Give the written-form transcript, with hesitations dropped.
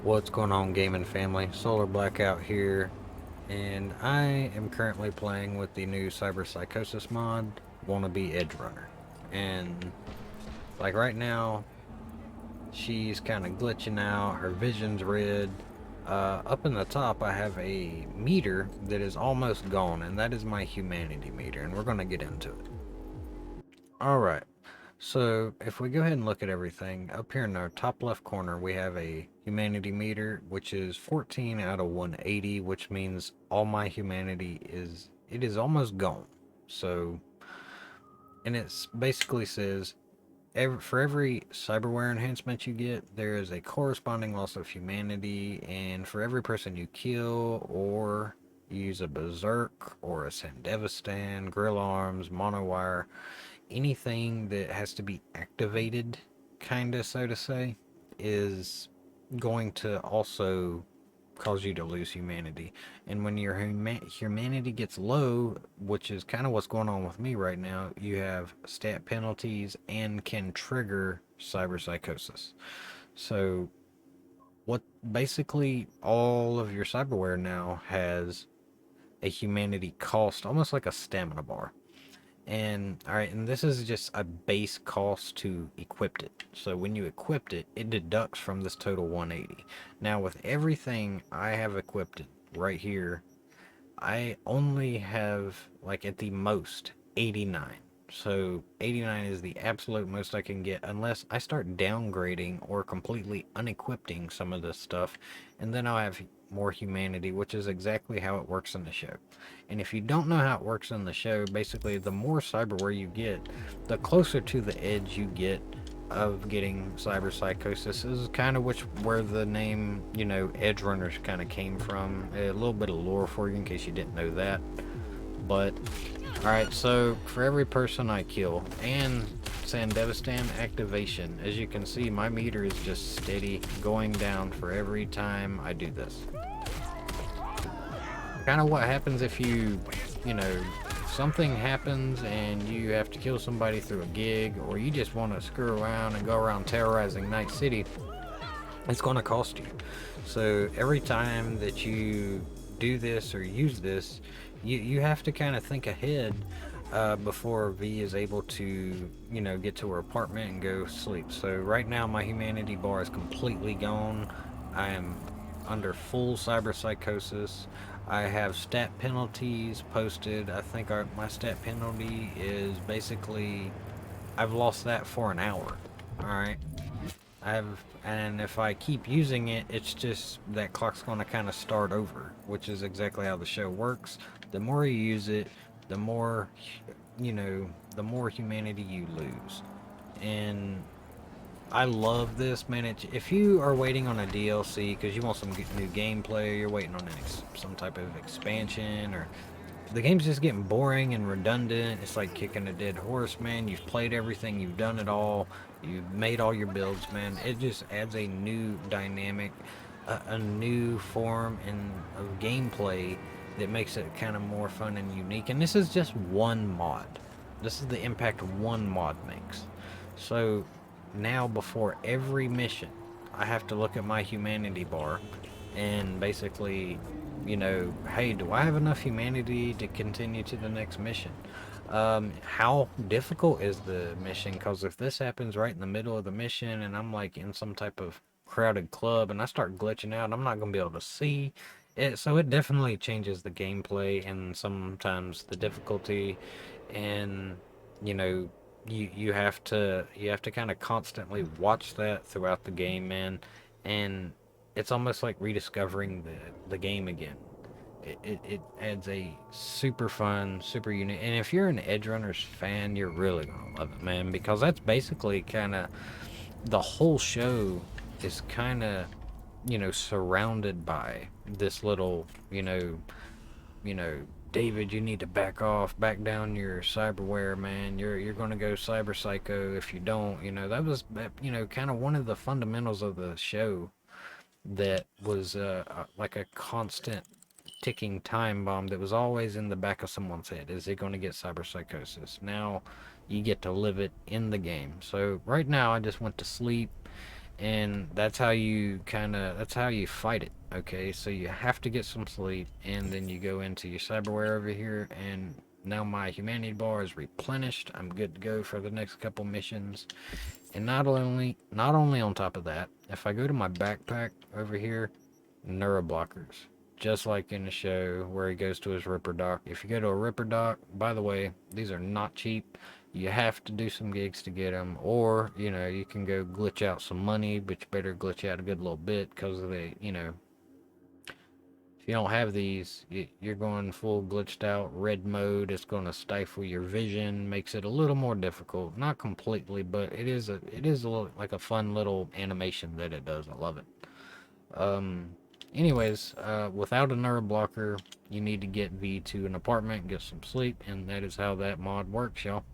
What's going on, gaming family? Solar Blackout here, and I am currently playing with the new Cyberpsychosis mod, Wannabe Edge Runner. And like right now, she's kind of glitching out, her vision's red. Up in the top, I have a meter that is almost gone, and that is my humanity meter, and we're going to get into it. Alright, so if we go ahead and look at everything, up here in our top left corner we have a humanity meter, which is 14 out of 180, which means all my humanity is almost gone. So, and it basically says for every cyberware enhancement you get, there is a corresponding loss of humanity, and for every person you kill or use a berserk or a Sandevistan, grill arms, monowire, anything that has to be activated, kinda, so to say, is going to also cause you to lose humanity. And when your humanity gets low, which is kind of what's going on with me right now, you have stat penalties and can trigger cyberpsychosis. So, what basically all of your cyberware now has a humanity cost, almost like a stamina bar. And all right, and this is just a base cost to equip it. So when you equip it, it deducts from this total 180. Now with everything I have equipped right here, I only have, like, at the most 89. So 89 is the absolute most I can get unless I start downgrading or completely unequipping some of this stuff, and then I'll have more humanity, which is exactly how it works in the show. And if you don't know how it works in the show, basically the more cyberware you get, the closer to the edge you get of getting cyberpsychosis. Is kind of where the name, Edge Runners kind of came from. A little bit of lore for you in case you didn't know that. But alright, so for every person I kill and Sandevistan activation, as you can see, my meter is just steady going down for every time I do this. Kind of what happens if something happens and you have to kill somebody through a gig, or you just want to screw around and go around terrorizing Night City. It's going to cost you. So every time that you do this or use this, you have to kind of think ahead before V is able to, get to her apartment and go sleep. So right now my humanity bar is completely gone. I am under full cyberpsychosis. I have stat penalties posted. I think my stat penalty is basically, I've lost that for an hour. Alright. And if I keep using it, it's just that clock's going to kind of start over, which is exactly how the show works. The more you use it, the more, the more humanity you lose. And I love this, man. If you are waiting on a DLC because you want some new gameplay, you're waiting on some type of expansion, or the game's just getting boring and redundant. It's like kicking a dead horse, man. You've played everything, you've done it all, you've made all your builds, man. It just adds a new dynamic, a new form of gameplay that makes it kind of more fun and unique. And this is just one mod. This is the impact one mod makes. So now before every mission, I have to look at my humanity bar and basically, hey, do I have enough humanity to continue to the next mission? How difficult is the mission? Because if this happens right in the middle of the mission and I'm like in some type of crowded club and I start glitching out, I'm not going to be able to see it. So it definitely changes the gameplay and sometimes the difficulty. And, you know, you have to kind of constantly watch that throughout the game, man. And it's almost like rediscovering the game again. It adds a super fun, super unique. And if you're an Edge Runners fan, you're really gonna love it, man, because that's basically kind of the whole show is kind of, surrounded by this little, you know, David, you need to back down your cyberware, man. You're gonna go cyber psycho if you don't. That was, kind of one of the fundamentals of the show that was like a constant ticking time bomb that was always in the back of someone's head. Is he going to get cyberpsychosis? Now you get to live it in the game. So right now I just went to sleep and that's how you fight it. Okay, so you have to get some sleep, and then you go into your cyberware over here, and now my humanity bar is replenished. I'm good to go for the next couple missions. And not only on top of that, if I go to my backpack over here, neuroblockers, just like in the show where he goes to his Ripper Doc. If you go to a Ripper Doc, by the way, these are not cheap. You have to do some gigs to get them, or you can go glitch out some money, but you better glitch out a good little bit because if you don't have these, you're going full glitched out red mode. It's going to stifle your vision, makes it a little more difficult. Not completely, but it is a little, like a fun little animation that it does. I love it. Um, anyways, without a nerve blocker, you need to get V to an apartment, get some sleep, and that is how that mod works, y'all.